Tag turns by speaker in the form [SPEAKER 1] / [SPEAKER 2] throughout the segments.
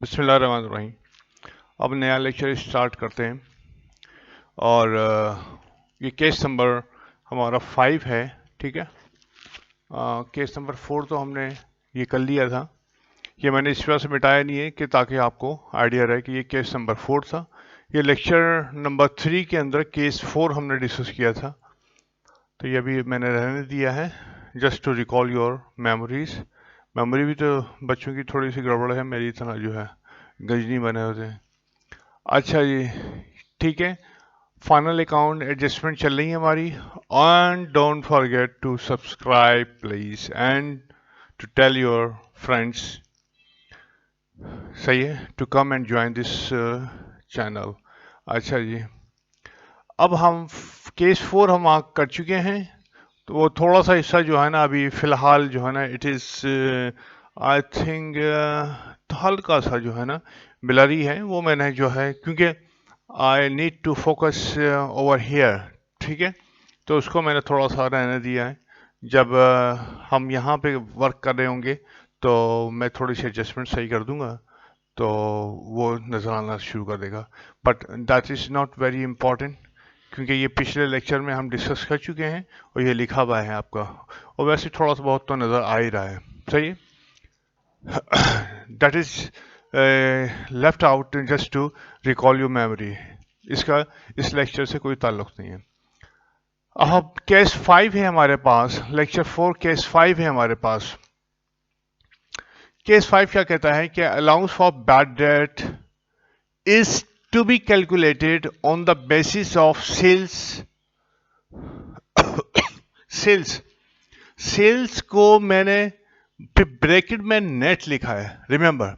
[SPEAKER 1] बिस्मिल्लाहिर्रहमानिर्रहीम। अब नया लेक्चर स्टार्ट करते हैं और ये केस नंबर हमारा 5 है। ठीक है, केस नंबर 4 तो हमने ये कर लिया था। ये मैंने इस वजह से मिटाया नहीं है कि ताकि आपको आइडिया रहे कि ये केस नंबर 4 था। ये लेक्चर नंबर 3 के अंदर केस 4 हमने डिस्कस किया था, तो ये अभी मैंने रहने दिया है just to recall your memories. Memory भी तो बच्चों की थोड़ी सी गड़बड़ है, मेरी तरह जो है गजनी बने होते हैं। अच्छा जी, ठीक है। फाइनल अकाउंट एडजस्टमेंट चल रही है हमारी। And don't forget to subscribe please and to tell your friends, सही है, to come and join this channel. अच्छा जी, अब हम केस 4 हम कर चुके हैं, तो वो थोड़ा सा हिस्सा जो है ना अभी फिलहाल जो है ना इट इज़ आई थिंक हल्का सा जो है ना ब्लरी है, वो मैंने जो है क्योंकि I need to focus over here. ठीक है, तो उसको मैंने थोड़ा सा रहने दिया है। जब हम यहाँ पे वर्क कर रहे होंगे तो मैं थोड़ी सी एडजस्टमेंट सही कर दूंगा, तो वो नज़र आना शुरू कर देगा। But that is not very important, क्योंकि ये पिछले लेक्चर में हम डिस्कस कर चुके हैं और ये लिखा हुआ है आपका, और वैसे थोड़ा सा बहुत तो नज़र आ ही रहा है। सही है, that is left out just to recall your memory. इसका इस लेक्चर से कोई ताल्लुक नहीं है। अब केस 5 है हमारे पास, लेक्चर 4 केस 5 है हमारे पास। केस 5 क्या कहता है कि allowance for bad debt is to be calculated on the basis of sales. Sales sales को मैंने ब्रैकेट में नेट लिखा है, रिमेंबर,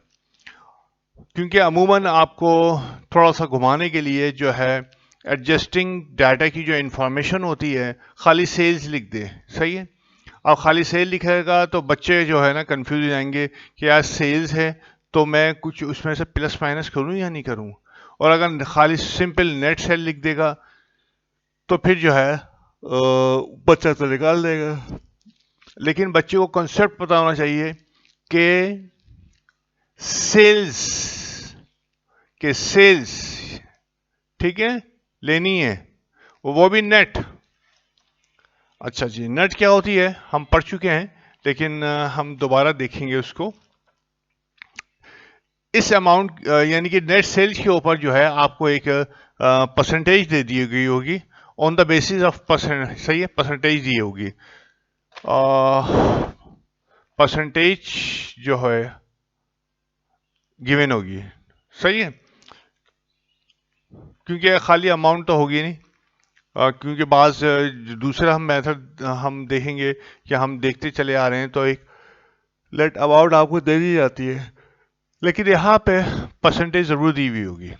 [SPEAKER 1] क्योंकि अमूमन आपको थोड़ा सा घुमाने के लिए जो है एडजस्टिंग डाटा की जो इंफॉर्मेशन होती है खाली सेल्स लिख दे। सही है, अब खाली सेल लिखेगा तो बच्चे जो है ना कंफ्यूज हो जाएंगे कि यार सेल्स है तो मैं कुछ उसमें से प्लस माइनस करूं या नहीं करूं। और अगर खाली सिंपल नेट सेल लिख देगा तो फिर जो है बच्चा तो निकाल देगा। लेकिन बच्चे को कॉन्सेप्ट पता होना चाहिए कि सेल्स के सेल्स, ठीक है, लेनी है, वो भी नेट। अच्छा जी, नेट क्या होती है हम पढ़ चुके हैं, लेकिन हम दोबारा देखेंगे उसको। इस अमाउंट यानी कि नेट सेल्स के ऊपर जो है आपको एक परसेंटेज दे दी गई होगी on the basis of percent. सही है, परसेंटेज दी होगी, परसेंटेज जो है गिवन होगी। सही है, क्योंकि खाली अमाउंट तो होगी नहीं, क्योंकि बाज दूसरा हम मेथड हम देखेंगे कि हम देखते चले आ रहे हैं तो एक लेट अबाउट आपको दे दी जाती है, लेकिन यहाँ पे परसेंटेज जरूर दी हुई होगी।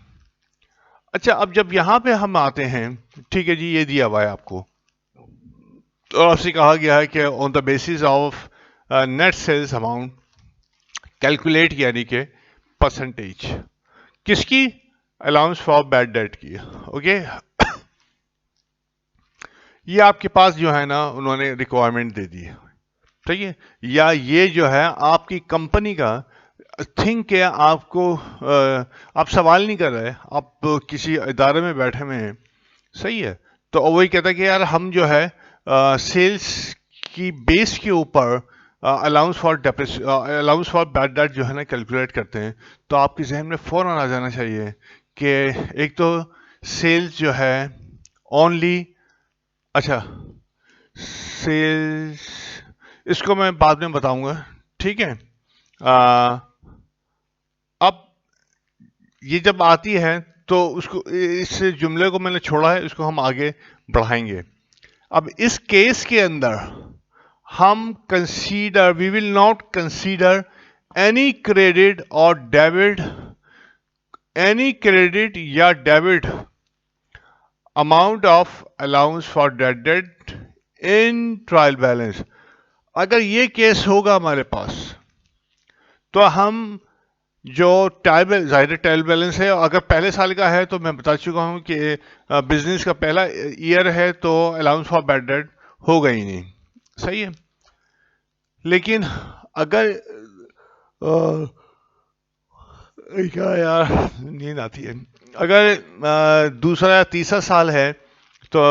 [SPEAKER 1] अच्छा, अब जब यहाँ पे हम आते हैं, ठीक है जी, ये दिया हुआ है आपको, तो आपसे कहा गया है कि on the basis of net sales amount calculate, यानी कि परसेंटेज किसकी, अलाउंस फॉर बैड डेट की। ओके, ये आपके पास जो है ना उन्होंने रिक्वायरमेंट दे दी है, ठीक है, या ये जो है आपकी कंपनी का थिंक है, आपको आप सवाल नहीं कर रहे, आप किसी इदारे में बैठे हुए हैं। सही है, तो वही कहता है कि यार हम जो है सेल्स की बेस के ऊपर अलाउंस फॉर बैड डेट जो है ना कैलकुलेट करते हैं, तो आपके जहन में फौरन आ जाना चाहिए कि एक तो सेल्स जो है ओनली, अच्छा, सेल्स इसको मैं बाद में बताऊंगा, ठीक है। अब ये जब आती है तो उसको, इस जुमले को मैंने छोड़ा है, इसको हम आगे बढ़ाएंगे। अब इस केस के अंदर हम consider, we will not consider any credit और डेबिट, एनी क्रेडिट या debit amount of allowance for debt in trial balance. अगर ये केस होगा हमारे पास तो हम जो ट्रायल, जाहिर ट्रायल बैलेंस है, अगर पहले साल का है तो मैं बता चुका हूं कि बिजनेस का पहला ईयर है तो अलाउंस फॉर बैड डेट होगा ही नहीं। सही है, लेकिन अगर क्या यार, नींद आती है। अगर दूसरा या तीसरा साल है तो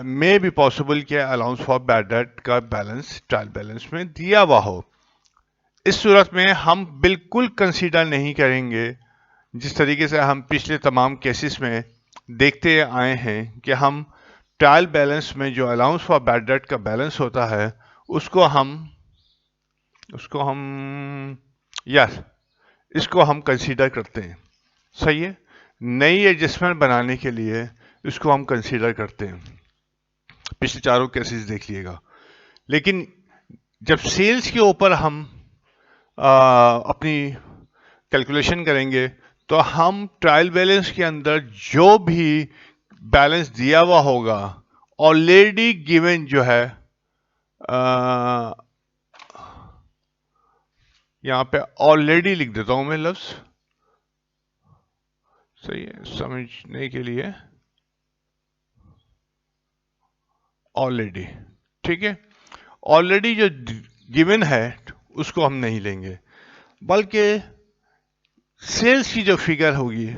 [SPEAKER 1] मे बी पॉसिबल कि अलाउंस फॉर बैड डेट का बैलेंस ट्रायल बैलेंस में दिया हुआ हो। इस सूरत में हम बिल्कुल कंसीडर नहीं करेंगे, जिस तरीके से हम पिछले तमाम केसेस में देखते आए हैं कि हम ट्रायल बैलेंस में जो अलाउंस फॉर बैड डेट का बैलेंस होता है उसको हम यस इसको हम कंसीडर करते हैं। सही है, नई एडजस्टमेंट बनाने के लिए इसको हम कंसीडर करते हैं। पिछले चारों केसेस देख लीजिएगा। लेकिन जब सेल्स के ऊपर हम अपनी कैलकुलेशन करेंगे तो हम ट्रायल बैलेंस के अंदर जो भी बैलेंस दिया हुआ होगा ऑलरेडी गिवन जो है, यहां पे ऑलरेडी लिख देता हूं मैं लफ्ज, सही है समझने के लिए, ऑलरेडी। ठीक है, ऑलरेडी जो गिवन है उसको हम नहीं लेंगे, बल्कि सेल्स की जो फिगर होगी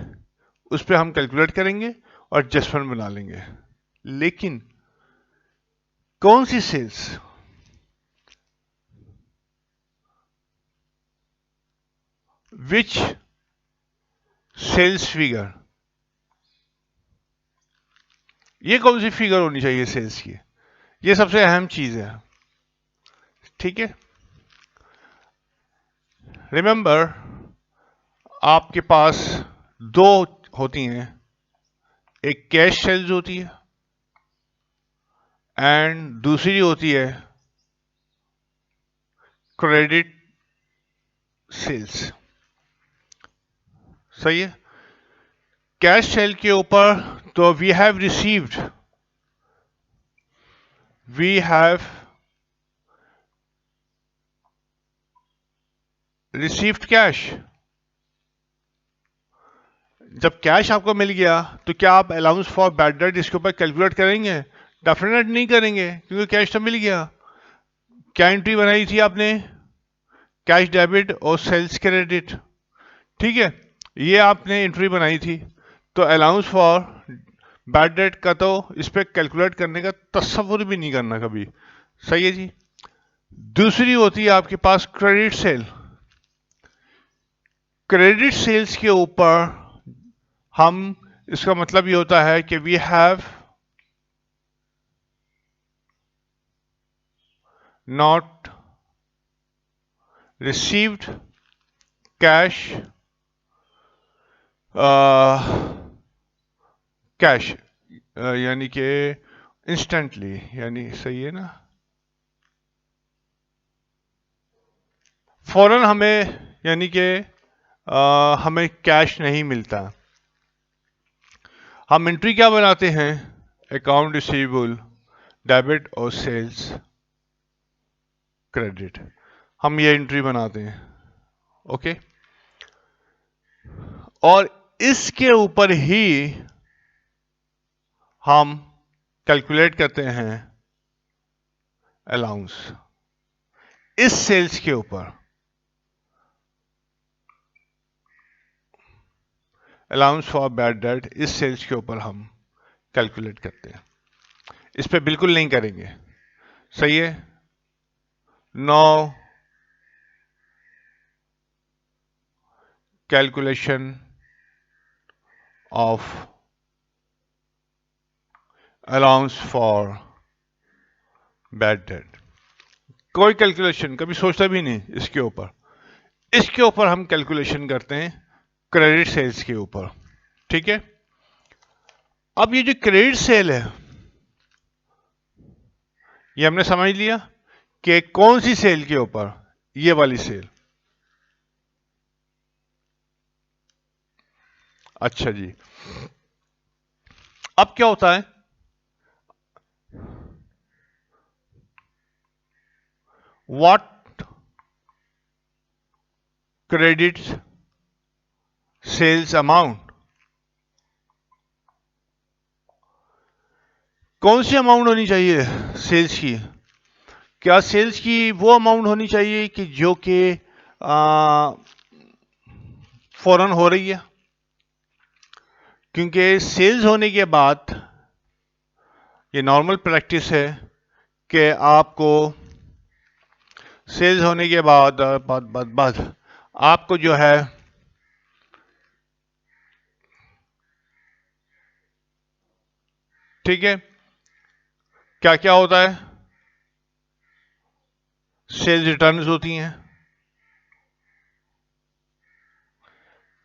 [SPEAKER 1] उस पर हम कैलकुलेट करेंगे और एडजस्टमेंट बना लेंगे। लेकिन कौन सी सेल्स, विच सेल्स फिगर, ये कौन सी फिगर होनी चाहिए सेल्स की, ये सबसे अहम चीज है। ठीक है, रिमेंबर आपके पास दो होती हैं, एक कैश सेल्स होती है एंड दूसरी होती है क्रेडिट सेल्स। सही है, कैश सेल के ऊपर तो वी हैव रिसीव्ड कैश। जब कैश आपको मिल गया तो क्या आप अलाउंस फॉर बैड डेट इसके ऊपर कैलकुलेट करेंगे? डेफिनेट नहीं करेंगे, क्योंकि कैश तो मिल गया। क्या एंट्री बनाई थी आपने? कैश डेबिट और सेल्स क्रेडिट। ठीक है, ये आपने एंट्री बनाई थी, तो अलाउंस फॉर बैड डेट का तो इस पर कैलकुलेट करने का तस्वुर भी नहीं करना कभी। सही है जी। दूसरी होती है आपके पास क्रेडिट सेल। क्रेडिट सेल्स के ऊपर हम, इसका मतलब ये होता है कि we have not received cash, cash यानी कि इंस्टेंटली, यानी सही है ना, फौरन हमें, यानी कि हमें कैश नहीं मिलता। हम एंट्री क्या बनाते हैं? अकाउंट रिसीवेबल डेबिट और सेल्स क्रेडिट, हम ये एंट्री बनाते हैं। ओके, और इसके ऊपर ही हम कैलकुलेट करते हैं अलाउंस। इस सेल्स के ऊपर अलाउंस फॉर बैड डेट, इस सेल्स के ऊपर हम कैलकुलेट करते हैं। इस पे बिल्कुल नहीं करेंगे। सही है, no calculation of allowance for bad debt, कोई कैलकुलेशन कभी सोचता भी नहीं इसके ऊपर। इसके ऊपर हम कैलकुलेशन करते हैं क्रेडिट सेल्स के ऊपर। ठीक है, अब ये जो क्रेडिट सेल है, ये हमने समझ लिया कि कौन सी सेल के ऊपर, ये वाली सेल। अच्छा जी, अब क्या होता है, व्हाट क्रेडिट सेल्स अमाउंट, कौन सी अमाउंट होनी चाहिए सेल्स की? क्या सेल्स की वो अमाउंट होनी चाहिए कि जो कि फौरन हो रही है, क्योंकि सेल्स होने के बाद ये नॉर्मल प्रैक्टिस है कि आपको सेल्स होने के बाद आपको जो है ठीक है क्या क्या होता है, सेल्स रिटर्न्स होती हैं,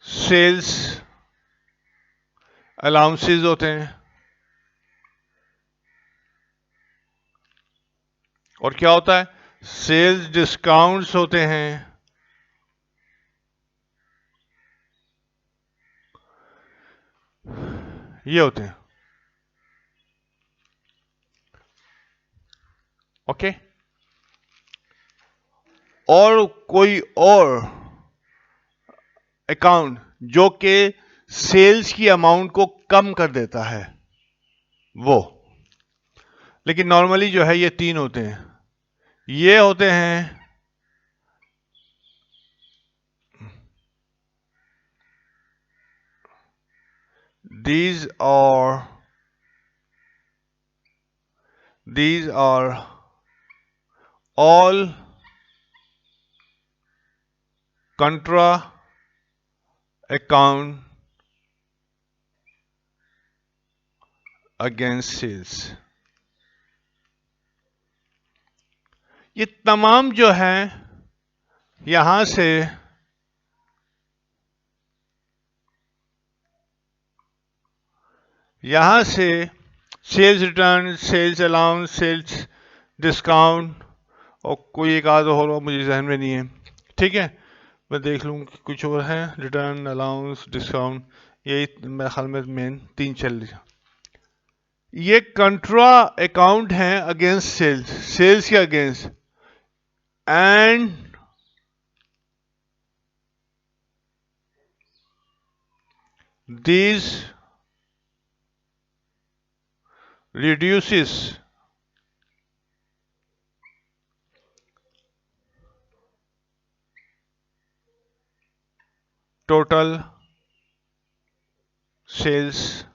[SPEAKER 1] सेल्स अलाउंसेस होते हैं, और क्या होता है, सेल्स डिस्काउंट्स होते हैं, ये होते हैं। ओके, और कोई और अकाउंट जो कि सेल्स की अमाउंट को कम कर देता है वो, लेकिन नॉर्मली जो है ये तीन होते हैं। ये होते हैं these are all contra account against sales। ये तमाम जो है यहां से sales return, sales allowance, sales discount, और कोई एक आध और मुझे जहन में नहीं है, ठीक है, मैं देख लूँ कि कुछ और है, रिटर्न, अलाउंस, डिस्काउंट, यही मेरे ख्याल में मेन तीन चल रही है। ये कंट्रा अकाउंट है अगेंस्ट सेल्स, सेल्स के against, and these reduces total sales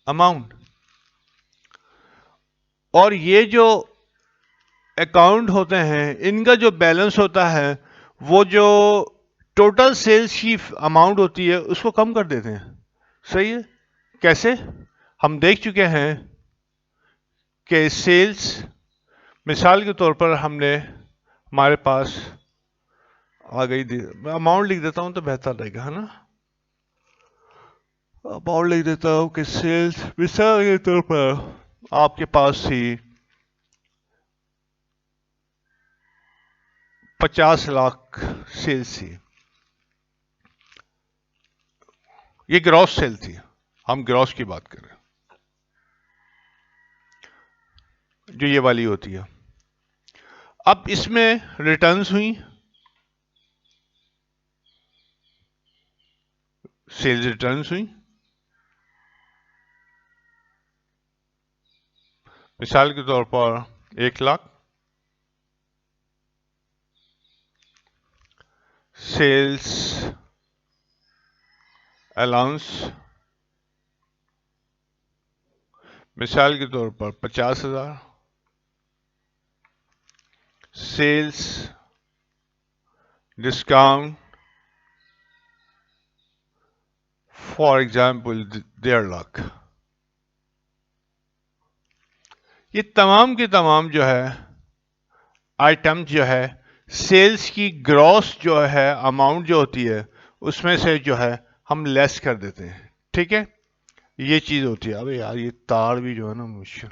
[SPEAKER 1] amount। और ये जो अकाउंट होते हैं इनका जो बैलेंस होता है वो जो टोटल सेल्स की अमाउंट होती है उसको कम कर देते हैं। सही है, कैसे? हम देख चुके हैं कि सेल्स, मिसाल के तौर पर हमने, हमारे पास आ गई, अमाउंट लिख देता हूं तो बेहतर रहेगा, है ना, अमाउंट लिख देता हूं कि सेल्स मिसाल के तौर पर आपके पास थी 50 लाख सेल्स थी, ये ग्रॉस सेल थी, हम ग्रॉस की बात कर रहे हैं जो ये वाली होती है। अब इसमें रिटर्न्स हुई, सेल्स रिटर्न्स हुई, मिसाल के तौर पर 1 लाख, सेल्स अलाउंस मिसाल के तौर पर 50,000, sales discount for example 1.5 lakh. ये तमाम के तमाम जो है आइटम जो है सेल्स की ग्रॉस जो है अमाउंट जो होती है उसमें से जो है हम लेस कर देते हैं, ठीक है, ये चीज होती है। अबे यार ये तार भी जो है ना मुश्किल,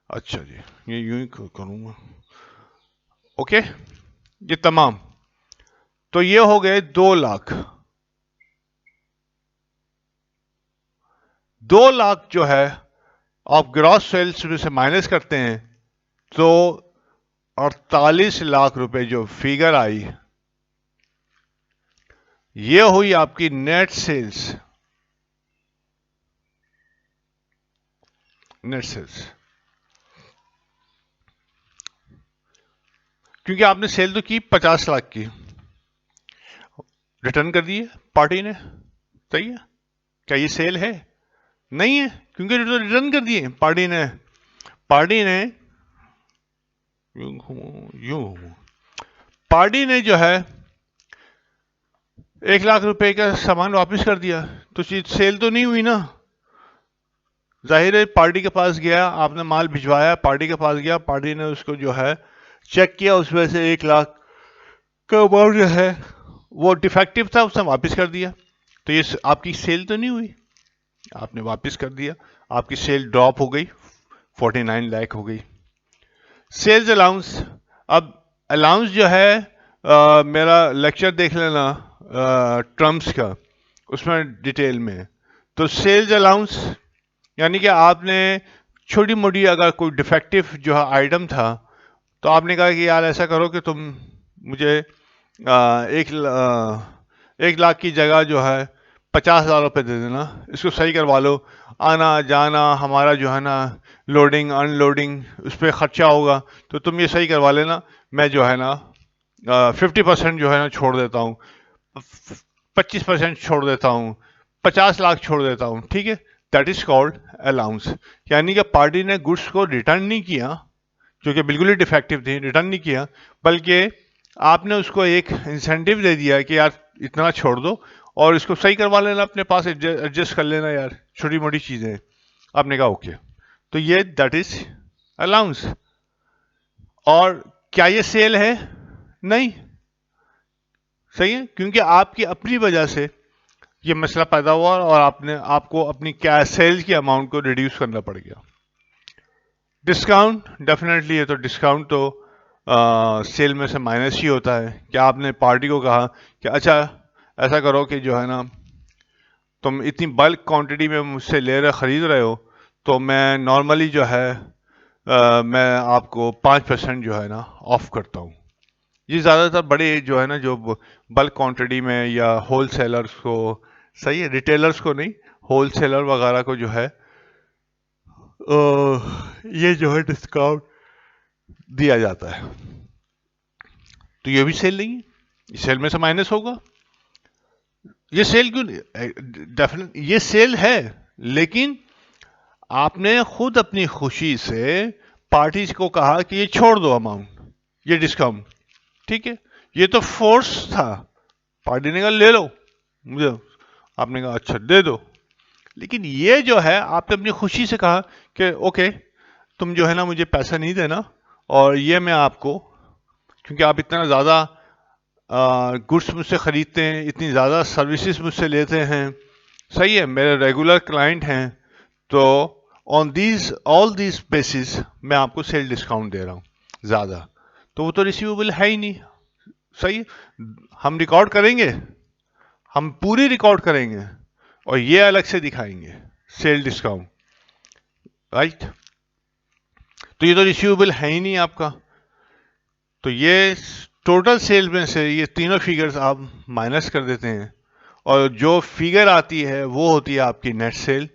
[SPEAKER 1] अच्छा जी, ये यूं ही करूंगा, ओके, ये तमाम, तो ये हो गए 2 लाख। 2 लाख जो है आप ग्रॉस सेल्स में से माइनस करते हैं तो 48 लाख रुपए जो फिगर आई, ये हुई आपकी नेट सेल्स, नेट सेल्स। क्योंकि आपने सेल तो की 50 लाख की, रिटर्न कर दी है पार्टी ने, सही है। क्या ये सेल है? नहीं है, क्योंकि रिटर्न कर दिए पार्टी ने यूं पार्टी ने जो है 1 लाख रुपए का सामान वापस कर दिया, तो सेल तो नहीं हुई ना। जाहिर है पार्टी के पास गया, आपने माल भिजवाया, पार्टी के पास गया, पार्टी ने उसको जो है चेक किया, उसमें से 1 लाख का अमाउंट जो है वो डिफेक्टिव था, उसने वापस कर दिया। तो ये आपकी सेल तो नहीं हुई, आपने वापस कर दिया, आपकी सेल ड्रॉप हो गई, 49 लाख हो गई। सेल्स अलाउंस, अब अलाउंस जो है मेरा लेक्चर देख लेना ट्रम्प्स का, उसमें डिटेल में। तो सेल्स अलाउंस यानी कि आपने छोटी मोटी अगर कोई डिफेक्टिव जो है आइटम था, तो आपने कहा कि यार ऐसा करो कि तुम मुझे 1 लाख की जगह जो है 50,000 रुपये दे देना, इसको सही करवा लो, आना जाना हमारा जो है ना लोडिंग अनलोडिंग उस पर खर्चा होगा, तो तुम ये सही करवा लेना, मैं जो है ना 50% जो है ना छोड़ देता हूँ, 25% छोड़ देता हूँ, 50 लाख छोड़ देता हूँ, ठीक है। That is called allowance. यानी कि पार्टी ने गुड्स को रिटर्न नहीं किया, जो कि बिल्कुल ही डिफेक्टिव थी, रिटर्न नहीं किया, बल्कि आपने उसको एक इंसेंटिव दे दिया कि यार इतना छोड़ दो और इसको सही करवा लेना, अपने पास एडजस्ट कर लेना यार, छोटी मोटी चीजें। आपने कहा ओके, तो ये दैट इज अलाउंस। और क्या ये सेल है? नहीं, सही है, क्योंकि आपकी अपनी वजह से ये मसला पैदा हुआ और आपको अपनी कैश सेल की अमाउंट को रिड्यूस करना पड़ गया। डिस्काउंट, डेफिनेटली ये तो डिस्काउंट तो सेल में से माइनस ही होता है। क्या आपने पार्टी को कहा कि अच्छा ऐसा करो कि जो है ना तुम इतनी बल्क क्वांटिटी में मुझसे खरीद रहे हो, तो मैं नॉर्मली जो है मैं आपको 5% जो है ना ऑफ करता हूँ। ये ज़्यादातर बड़े जो है ना जो बल्क क्वांटिटी में या होल सेलर्स को, सही है, रिटेलर्स को नहीं, होल सेलर वगैरह को जो है ये जो है डिस्काउंट दिया जाता है। तो ये भी सेल नहीं है, सेल में से माइनस होगा। ये सेल क्यों? डेफिनेट ये सेल है, लेकिन आपने खुद अपनी खुशी से पार्टी को कहा कि ये छोड़ दो अमाउंट, ये डिस्काउंट, ठीक है। ये तो फोर्स था, पार्टी ने कहा ले लो मुझे, आपने कहा अच्छा दे दो। लेकिन ये जो है आपने अपनी खुशी से कहा कि ओके तुम जो है ना मुझे पैसा नहीं देना, और ये मैं आपको, क्योंकि आप इतना ज़्यादा गुड्स मुझसे खरीदते हैं, इतनी ज़्यादा सर्विसेज मुझसे लेते हैं, सही है, मेरे रेगुलर क्लाइंट हैं, तो on these all these basis मैं आपको सेल डिस्काउंट दे रहा हूँ ज़्यादा। तो वो तो रिसीवेबल है ही नहीं, सही। हम रिकॉर्ड करेंगे, हम पूरी रिकॉर्ड करेंगे और ये अलग से दिखाएंगे सेल डिस्काउंट, राइट। तो ये तो रिसीवेबल है ही नहीं आपका, तो ये टोटल सेल में से ये तीनों फिगर्स आप माइनस कर देते हैं, और जो फिगर आती है वो होती है आपकी नेट सेल।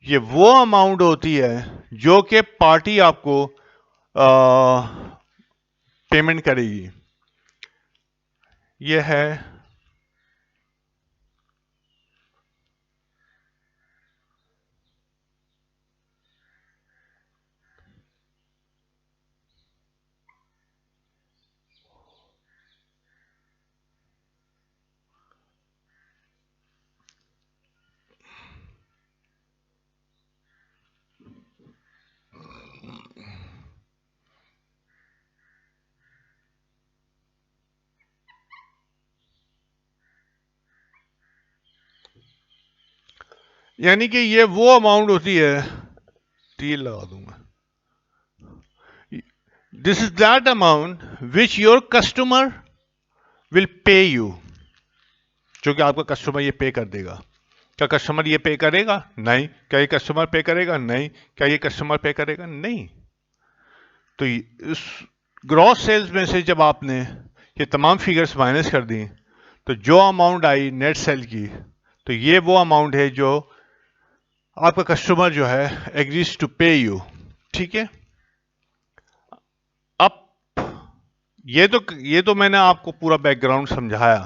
[SPEAKER 1] ये वो अमाउंट होती है जो कि पार्टी आपको पेमेंट करेगी। ये है यानी कि ये वो अमाउंट होती है, टील लगा दूंगा, this is that amount which your customer will pay you, जो कि आपका कस्टमर ये पे कर देगा। क्या कस्टमर ये पे करेगा? नहीं। क्या ये कस्टमर पे करेगा? नहीं। क्या ये कस्टमर पे करेगा? नहीं। तो इस ग्रॉस सेल्स में से जब आपने ये तमाम फिगर्स माइनस कर दी, तो जो अमाउंट आई नेट सेल की, तो ये वो अमाउंट है जो आपका कस्टमर जो है एग्रीज टू पे यू, ठीक है। अब ये तो मैंने आपको पूरा बैकग्राउंड समझाया,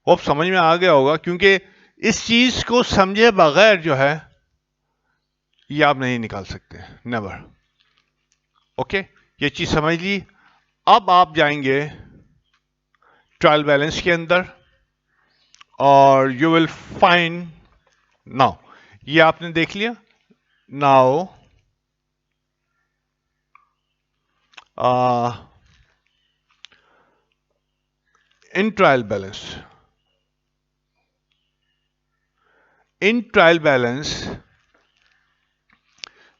[SPEAKER 1] वो अब समझ में आ गया होगा, क्योंकि इस चीज को समझे बगैर जो है ये आप नहीं निकाल सकते, नेवर। ओके, ये चीज समझ ली। अब आप जाएंगे ट्रायल बैलेंस के अंदर और यू विल फाइंड, नाउ ये आपने देख लिया। नाउ इन ट्रायल बैलेंस,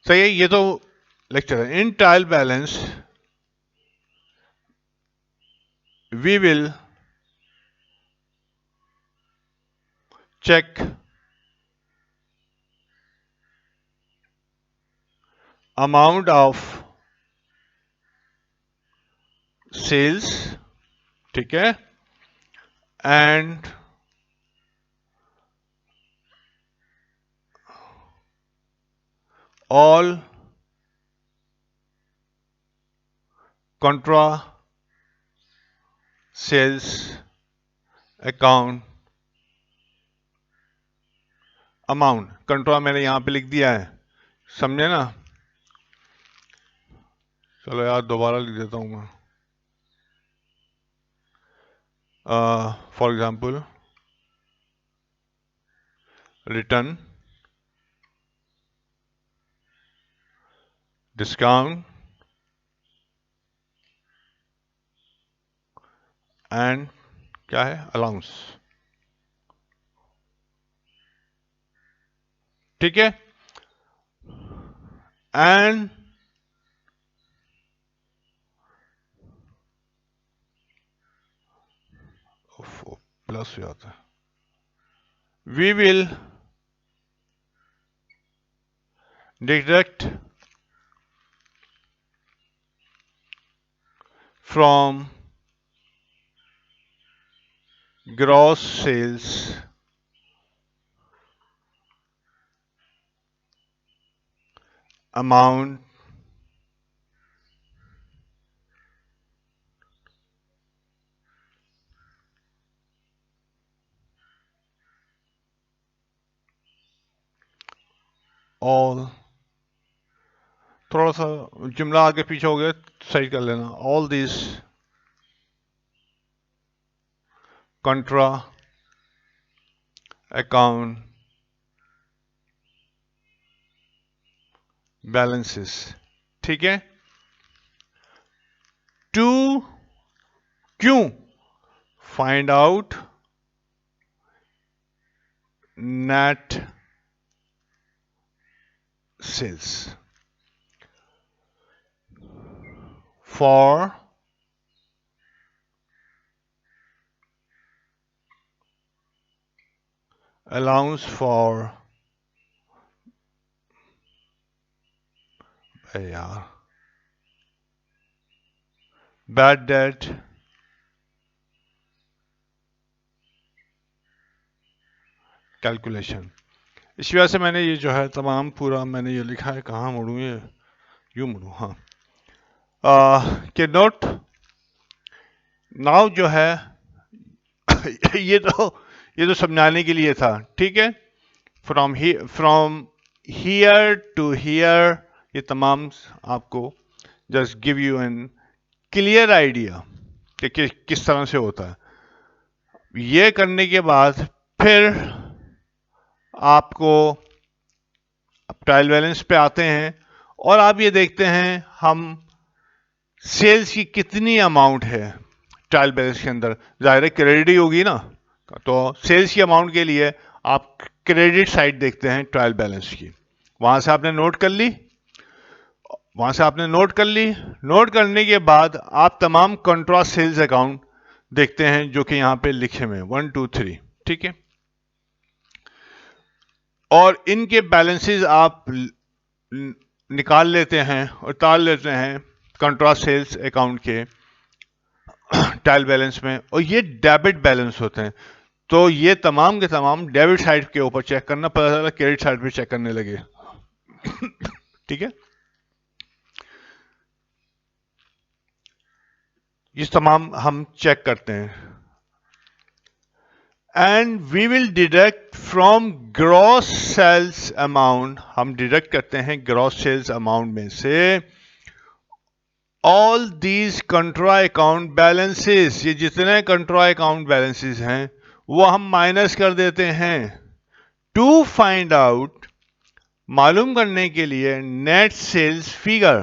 [SPEAKER 1] सही है, ये तो लेक्चर है। In trial balance we will check amount of sales, ठीक है, and all contra sales account amount. Contra मैंने यहां पे लिख दिया है, समझे ना? चलो यार दोबारा लिख देता हूं मैं। For example return discount and क्या है, अलाउंस, ठीक है, एंड प्लस हो जाता है, we will deduct from gross sales amount all, थोड़ा सा जुमला आगे पीछे हो गया, सही कर लेना। All this contra account balances, ठीक है। टू क्यों find out net sales for allowance for यार bad debt कैलकुलेशन। इस वजह से मैंने ये जो है तमाम पूरा मैंने ये लिखा है, कहाँ मुड़ूँ, ये यूं मुड़ूँ, हाँ, कि नोट नाउ जो है ये तो समझाने के लिए था, ठीक है। फ्रॉम हियर टू हियर, ये तमाम आपको just give you an clear idea कि किस तरह से होता है। ये करने के बाद फिर आपको ट्रायल बैलेंस पे आते हैं और आप ये देखते हैं हम सेल्स की कितनी अमाउंट है ट्रायल बैलेंस के अंदर। जाहिर है क्रेडिट ही होगी ना, तो सेल्स की अमाउंट के लिए आप क्रेडिट साइड देखते हैं ट्रायल बैलेंस की। वहां से आपने नोट कर ली, नोट करने के बाद आप तमाम कंट्रा सेल्स अकाउंट देखते हैं जो कि यहां पे लिखे हुए 1 2 3, ठीक है। और इनके बैलेंसेस आप निकाल लेते हैं और ताल लेते हैं कंट्रा सेल्स अकाउंट के ट्रायल बैलेंस में, और ये डेबिट बैलेंस होते हैं। तो ये तमाम के तमाम डेबिट साइड के ऊपर चेक करना, पता चला क्रेडिट साइड पे चेक करने लगे ठीक है। ये तमाम हम चेक करते हैं। And we will deduct from gross sales amount, हम डिडक्ट करते हैं ग्रॉस सेल्स अमाउंट में से all these contra account balances, ये जितने कंट्रा अकाउंट बैलेंसेस हैं वो हम माइनस कर देते हैं टू फाइंड आउट, मालूम करने के लिए नेट सेल्स फिगर।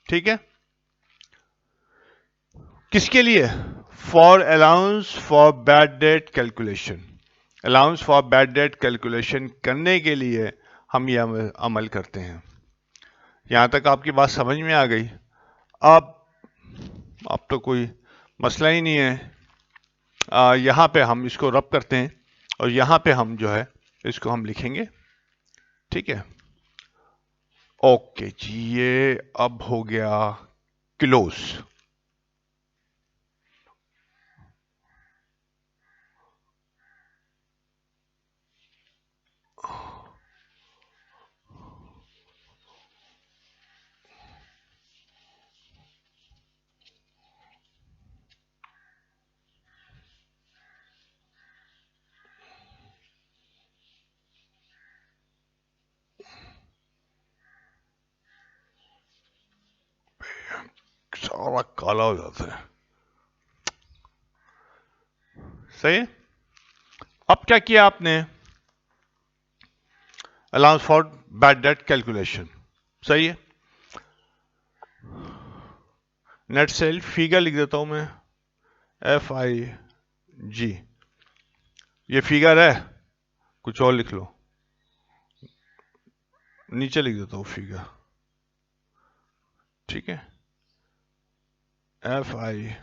[SPEAKER 1] ठीक है, किसके लिए? For allowance for bad date calculation, allowance for bad date calculation करने के लिए हम ये अमल करते हैं। यहां तक आपकी बात समझ में आ गई? अब तो कोई मसला ही नहीं है। यहां पे हम इसको रब करते हैं और यहां पे हम जो है इसको हम लिखेंगे। ठीक है, ओके जी, ये अब हो गया क्लोज। सारा काला हो जाता है। सही है, अब क्या किया आपने? Allowance for bad date calculation, सही है। नेट सेल फिगर लिख देता हूं मैं, FIG, ये फिगर है, कुछ और लिख लो, नीचे लिख देता हूं फिगर। ठीक है, FIGURE,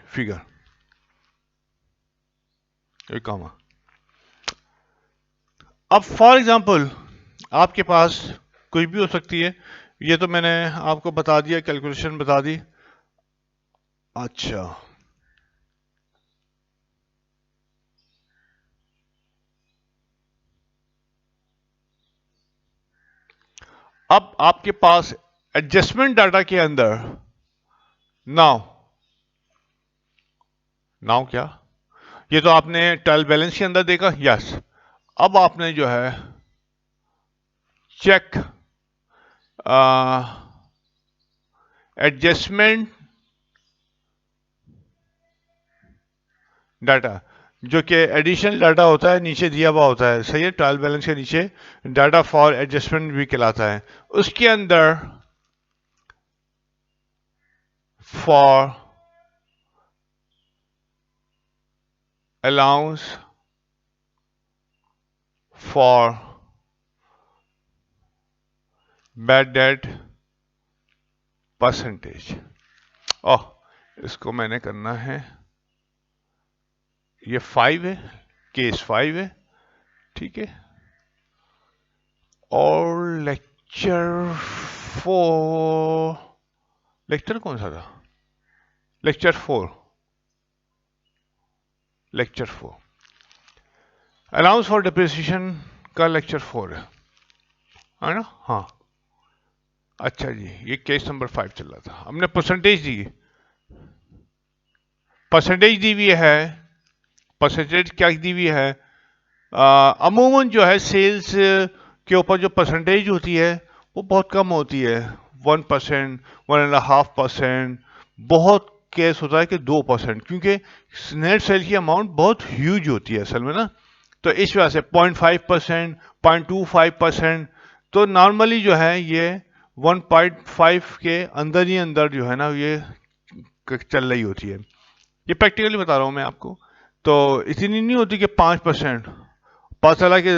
[SPEAKER 1] फिगर, ये काम। अब फॉर एग्जांपल आपके पास कुछ भी हो सकती है, ये तो मैंने आपको बता दिया, कैलकुलेशन बता दी। अच्छा, अब आपके पास एडजस्टमेंट डाटा के अंदर नाउ, नाउ क्या, ये तो आपने ट्रायल बैलेंस के अंदर देखा, यस। अब आपने जो है चेक एडजस्टमेंट डाटा, जो कि एडिशनल डाटा होता है, नीचे दिया हुआ होता है, सही है, ट्रायल बैलेंस के नीचे डाटा फॉर एडजस्टमेंट भी कहलाता है। उसके अंदर for allowance for bad debt percentage, oh, इसको मैंने करना है, ये 5 है, केस 5 है। ठीक है, और लेक्चर 4, लेक्चर कौन सा था? Lecture 4, lecture 4 allowance for depreciation का लेक्चर 4 है ना? हाँ, अच्छा जी, ये केस नंबर 5 चल रहा था, हमने परसेंटेज दी, परसेंटेज दी हुई है, परसेंटेज क्या दी हुई है? अमूमन जो है सेल्स के ऊपर जो परसेंटेज होती है वो बहुत कम होती है, 1%, 1.5%, बहुत केस होता है कि 2%, क्योंकि नेट सेल की अमाउंट बहुत ह्यूज होती है असल में ना, तो इस वजह से 0.5%, 0.25%, तो नॉर्मली जो है ये 1.5 के अंदर ही अंदर जो है ना ये चल रही होती है। ये प्रैक्टिकली बता रहा हूँ मैं आपको, तो इतनी नहीं होती कि 5%, पता चला कि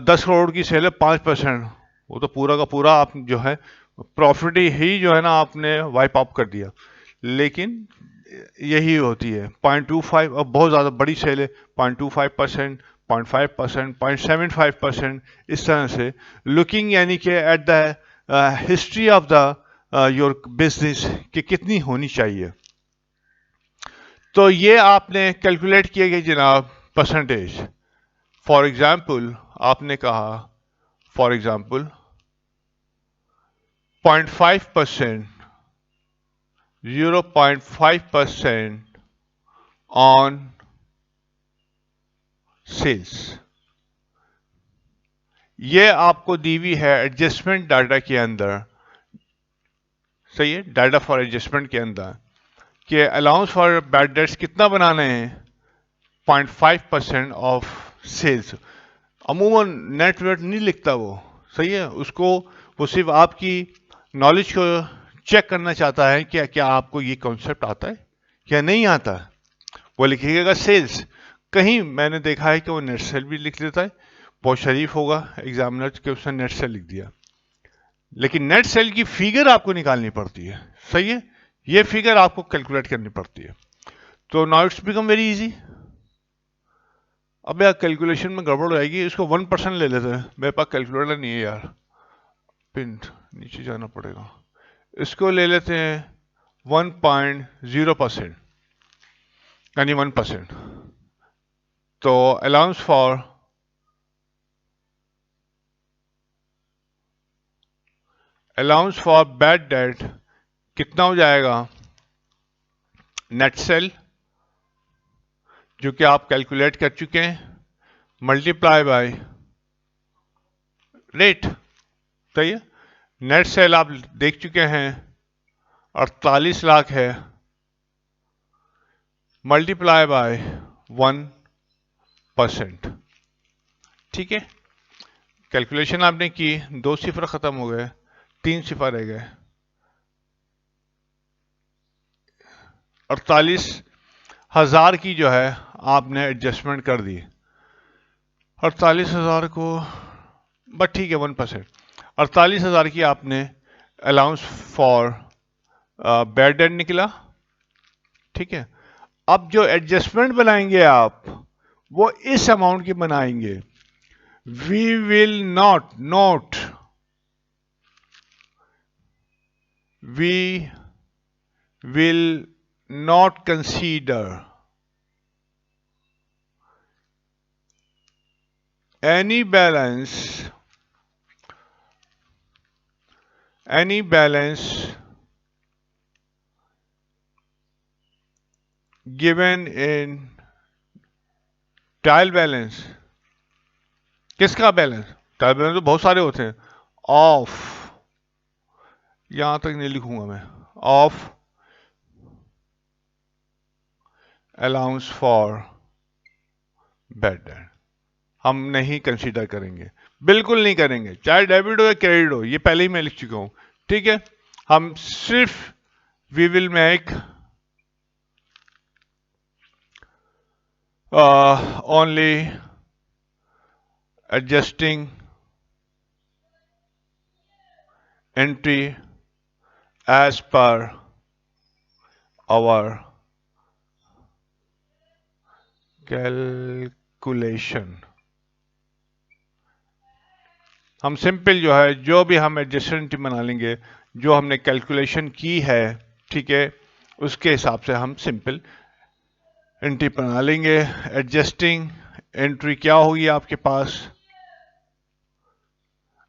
[SPEAKER 1] 10 करोड़ की सेल है, 5%, वो तो पूरा का पूरा आप जो है प्रॉफिट ही जो है ना आपने वाइप आउट कर दिया। लेकिन यही होती है 0.25, अब बहुत ज़्यादा बड़ी सेल है 0.25%, 0.5%, 0.75%, इस तरह से लुकिंग, यानी कि at the history of the your business कि कितनी होनी चाहिए। तो ये आपने कैलकुलेट किए गए जनाब परसेंटेज। फॉर एग्जाम्पल आपने कहा, फॉर एग्जाम्पल 0.5% 0.5% ऑन सेल्स। ये आपको दी हुई है एडजस्टमेंट डाटा के अंदर, सही है, डाटा फॉर एडजस्टमेंट के अंदर कि अलाउंस फॉर बैड डेट्स कितना बनाना है, 0.5% ऑफ सेल्स। अमूमन नेट वेट नहीं लिखता वो, सही है, उसको वो सिर्फ आपकी नॉलेज को चेक करना चाहता है कि क्या आपको ये कॉन्सेप्ट आता है क्या नहीं आता है। वो लिखिएगा सेल्स, कहीं मैंने देखा है कि वो नेट सेल भी लिख लेता है, बहुत शरीफ होगा एग्जामिनर के, उसने नेट सेल लिख दिया, लेकिन नेट सेल की फिगर आपको निकालनी पड़ती है, सही है, ये फिगर आपको कैलकुलेट करनी पड़ती है। तो now it's become very easy. अब यार कैलकुलेशन में गड़बड़ हो जाएगी, इसको 1% ले लेते हैं, मेरे पास कैलकुलेटर नहीं है यार, पिन नीचे जाना पड़ेगा, इसको ले लेते हैं 1.0%, यानी 1%। तो अलाउंस फॉर बैड डेट कितना हो जाएगा, नेट सेल जो कि आप कैलकुलेट कर चुके हैं, मल्टीप्लाई बाय रेट, सही है। नेट सेल आप देख चुके हैं 48 लाख है, मल्टीप्लाई बाय 1%, ठीक है। कैलकुलेशन आपने की, 2 सिफर खत्म हो गए, 3 सिफर रह गए, 48,000 की जो है आपने एडजस्टमेंट कर दी। 48,000 को बस ठीक है 1%, 48,000 की आपने अलाउंस फॉर बैड डेट निकला, ठीक है। अब जो एडजस्टमेंट बनाएंगे आप वो इस अमाउंट की बनाएंगे, we will not we will not consider any balance given in trial balance. किसका बैलेंस? ट्रायल बैलेंस तो बहुत सारे होते हैं, ऑफ, यहां तक नहीं लिखूंगा मैं, of allowance for bad date हम नहीं कंसीडर करेंगे, बिल्कुल नहीं करेंगे, चाहे डेबिट हो या क्रेडिट हो, ये पहले ही मैं लिख चुका हूं, ठीक है। हम सिर्फ we will make only adjusting entry as per our calculation। हम सिंपल जो है, जो भी हम एडजस्टमेंट बना लेंगे, जो हमने कैलकुलेशन की है, ठीक है, उसके हिसाब से हम सिंपल एंट्री बना लेंगे। एडजस्टिंग एंट्री क्या होगी आपके पास,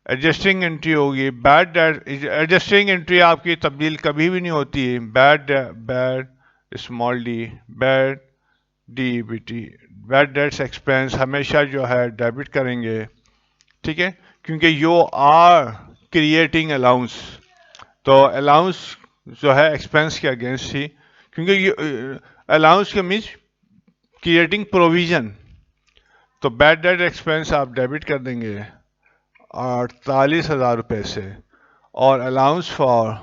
[SPEAKER 1] एडजस्टिंग एंट्री होगी बैड डेट। एडजस्टिंग एंट्री आपकी तब्दील कभी भी नहीं होती है, bad small D, bad DBT, bad debts expense हमेशा जो है डेबिट करेंगे, ठीक है, क्योंकि यू आर क्रिएटिंग अलाउंस, तो अलाउंस जो है एक्सपेंस के अगेंस्ट ही, क्योंकि अलाउंस के मीन्स क्रिएटिंग प्रोविजन, तो बैड डेट एक्सपेंस आप डेबिट कर देंगे 48,000 रुपए से, और अलाउंस फॉर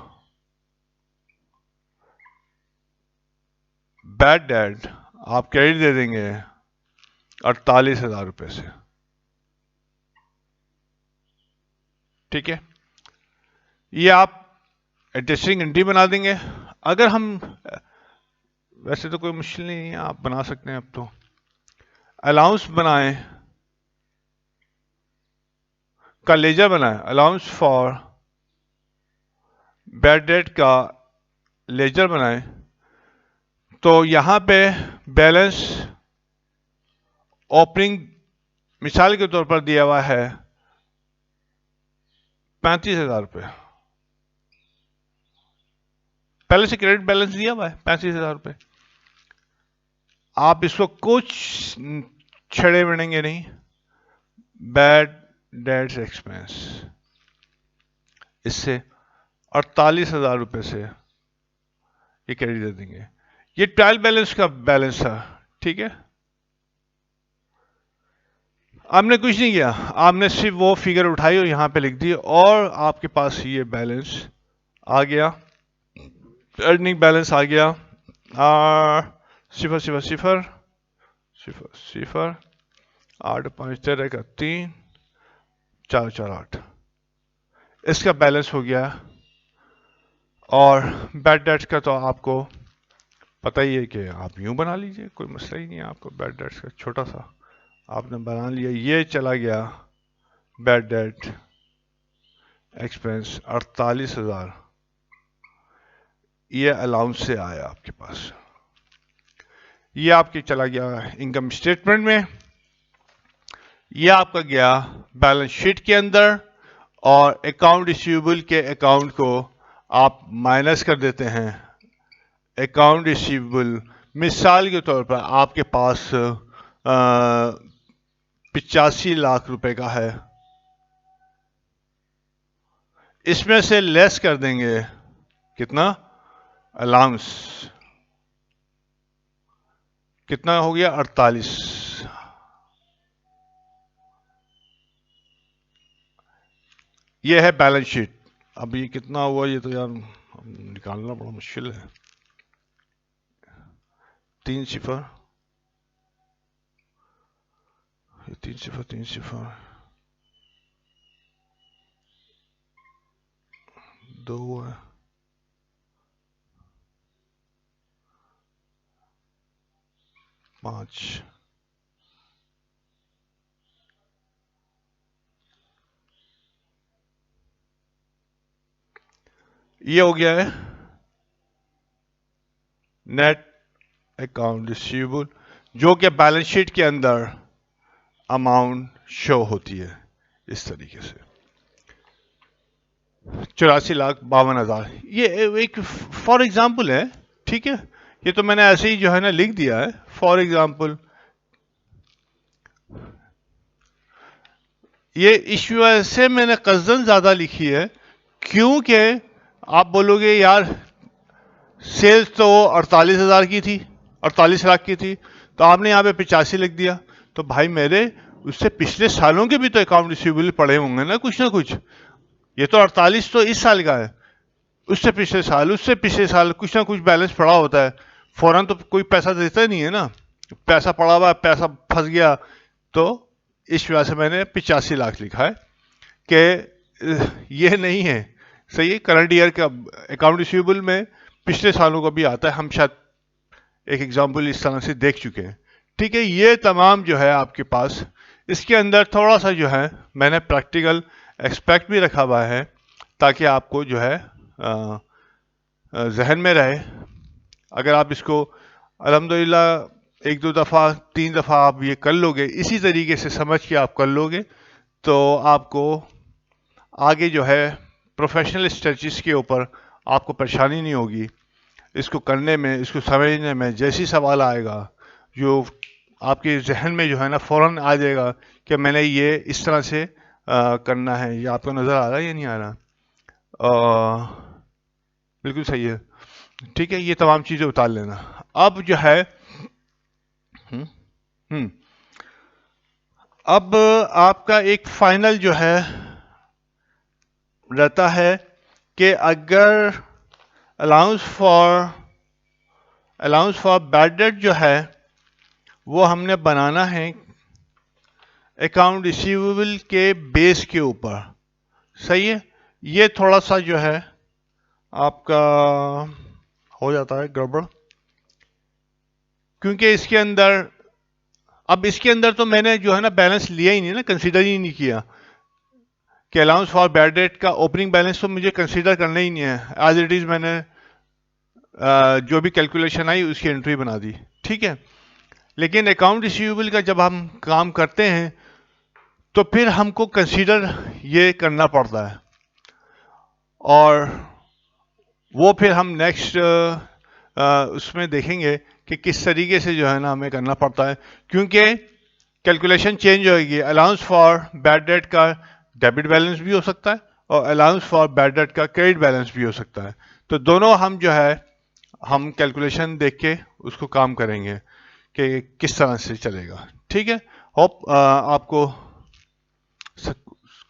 [SPEAKER 1] बैड डेट आप क्रेडिट दे देंगे 48,000 रुपए से, ठीक है। ये आप एडजस्टिंग एंट्री बना देंगे। अगर हम, वैसे तो कोई मुश्किल नहीं है, आप बना सकते हैं। अब तो अलाउंस बनाएं का लेजर बनाएं, अलाउंस फॉर बैड डेट का लेजर बनाएं, तो यहां पे बैलेंस ओपनिंग मिसाल के तौर पर दिया हुआ है 35,000 रुपये, पहले से क्रेडिट बैलेंस दिया हुआ है 35,000 रुपये। आप इसको कुछ छड़े बनेंगे नहीं, बैड डेट्स एक्सपेंस, इससे 48,000 रुपये से ये क्रेडिट दे देंगे। ये ट्रायल बैलेंस का बैलेंस था, ठीक है। आपने कुछ नहीं किया, आपने सिर्फ वो फिगर उठाई और यहां पे लिख दी और आपके पास ये बैलेंस आ गया, अर्निंग बैलेंस आ गया 0,0,0,0,0,0,0, 8 5 13 का 3 4 4 8, इसका बैलेंस हो गया। और बैड डेट्स का तो आपको पता ही है कि आप यूं बना लीजिए, कोई मसला ही नहीं है आपको। बैड डेट्स का छोटा सा आपने बना लिया, ये चला गया बैड डेट एक्सपेंस 48,000, ये अलाउंस से आया आपके पास, ये आपके चला गया इनकम स्टेटमेंट में, ये आपका गया बैलेंस शीट के अंदर, और अकाउंट रिसीवेबल के अकाउंट को आप माइनस कर देते हैं। अकाउंट रिसीवेबल मिसाल के तौर पर आपके पास 85 लाख रुपए का है, इसमें से लेस कर देंगे कितना, अलाउंस, कितना हो गया 48। ये है बैलेंस शीट। अब ये कितना हुआ ये तो यार निकालना बड़ा मुश्किल है। 3 सिफर, 3 सिफर 3 सिफर 2 है, 5, ये हो गया है नेट अकाउंट रिसीवेबल, जो कि बैलेंस शीट के अंदर अमाउंट शो होती है इस तरीके से 84,52,000। ये एक फॉर एग्जाम्पल है, ठीक है। ये तो मैंने ऐसे ही जो है ना लिख दिया है फॉर एग्जाम्पल। ये इस वजह से मैंने कज़न ज्यादा लिखी है क्योंकि आप बोलोगे यार सेल्स तो 48,000 की थी, 48 लाख की थी, तो आपने यहाँ पे 85 लिख दिया। तो भाई मेरे उससे पिछले सालों के भी तो अकाउंट रिसीवेबल पड़े होंगे ना कुछ। ये तो 48 तो इस साल का है, उससे पिछले साल कुछ ना कुछ बैलेंस पड़ा होता है। फौरन तो कोई पैसा देता नहीं है ना, पैसा पड़ा हुआ, पैसा फंस गया। तो इस वजह से मैंने 85 लाख लिखा है कि ये नहीं है सही है। करंट ईयर का अकाउंट रिसीवेबल में पिछले सालों का भी आता है, हम शायद एक एग्जाम्पल इस तरह से देख चुके हैं, ठीक है। ये तमाम जो है आपके पास इसके अंदर थोड़ा सा जो है मैंने प्रैक्टिकल एक्सपेक्ट भी रखा हुआ है ताकि आपको जो है जहन में रहे। अगर आप इसको अल्हम्दुलिल्लाह 1 2 दफ़ा 3 दफ़ा आप ये कर लोगे, इसी तरीके से समझ के आप कर लोगे, तो आपको आगे जो है प्रोफेशनल स्टडीज के ऊपर आपको परेशानी नहीं होगी। इसको करने में, इसको समझने में जैसी सवाल आएगा जो आपके जहन में जो है ना फौरन आ जाएगा कि मैंने ये इस तरह से करना है। ये आपको नज़र आ रहा है या नहीं आ रहा? बिल्कुल सही है, ठीक है। ये तमाम चीज़ें उतार लेना। अब जो है अब आपका एक फाइनल जो है रहता है कि अगर अलाउंस फॉर बैड डेट जो है वो हमने बनाना है अकाउंट रिसीवेबल के बेस के ऊपर, सही है। ये थोड़ा सा जो है आपका हो जाता है गड़बड़, क्योंकि इसके अंदर तो मैंने जो है ना बैलेंस लिया ही नहीं ना, कंसीडर ही नहीं किया कि अलाउंस फॉर बैड डेट का ओपनिंग बैलेंस तो मुझे कंसीडर करना ही नहीं है। एज इट इज मैंने जो भी कैलकुलेशन आई उसकी एंट्री बना दी, ठीक है। लेकिन अकाउंट रिसीवेबल का जब हम काम करते हैं तो फिर हमको कंसीडर ये करना पड़ता है, और वो फिर हम नेक्स्ट उसमें देखेंगे कि किस तरीके से जो है ना हमें करना पड़ता है, क्योंकि कैलकुलेशन चेंज होगी। अलाउंस फॉर बैड डेट का डेबिट बैलेंस भी हो सकता है और अलाउंस फॉर बैड डेट का क्रेडिट बैलेंस भी हो सकता है। तो दोनों हम जो है हम कैलकुलेशन देख के उसको काम करेंगे कि किस तरह से चलेगा। ठीक है, होप आपको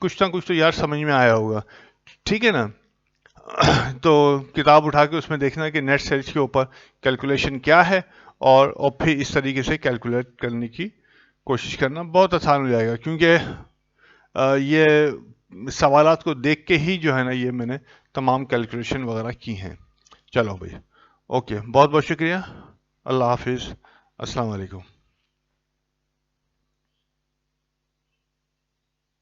[SPEAKER 1] कुछ ना कुछ तो यार समझ में आया होगा। ठीक है ना। तो किताब उठा के उसमें देखना कि नेट सेल्स के ऊपर कैलकुलेशन क्या है, और फिर इस तरीके से कैलकुलेट करने की कोशिश करना बहुत आसान हो जाएगा, क्योंकि ये सवालात को देख के ही जो है ना ये मैंने तमाम कैलकुलेशन वगैरह की हैं। चलो भाई, ओके, बहुत बहुत शुक्रिया। अल्लाह हाफिज़, अस्सलाम वालेकुम।